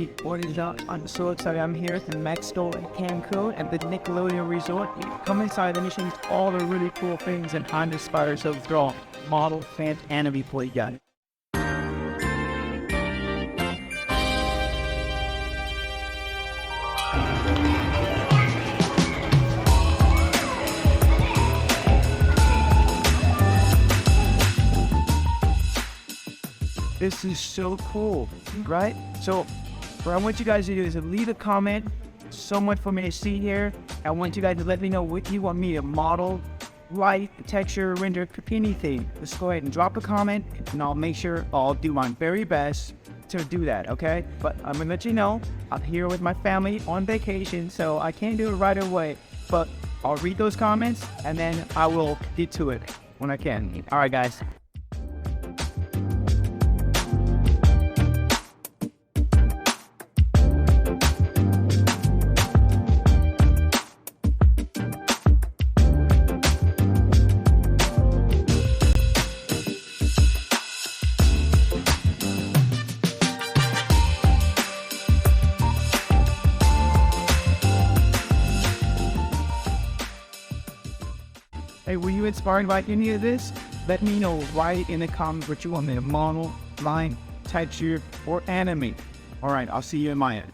What is up? I'm so excited. I'm here at the Max store in Cancun at the Nickelodeon Resort. Come inside and you see all the really cool things and how it inspires us to draw model, fan, anime play guys. This is so cool, right? So what I want you guys to do is leave a comment. So much for me to see here. I want you guys to let me know what you want me to model, light, texture, render, anything. Let's go ahead and drop a comment and I'll make sure I'll do my very best to do that, okay? But I'm gonna let you know, I'm here with my family on vacation, so I can't do it right away. But I'll read those comments and then I will get to it when I can. All right, guys. Hey, were you inspired by any of this? Let me know right in the comments what you want me to model, line, texture, or anime. All right, I'll see you in my end.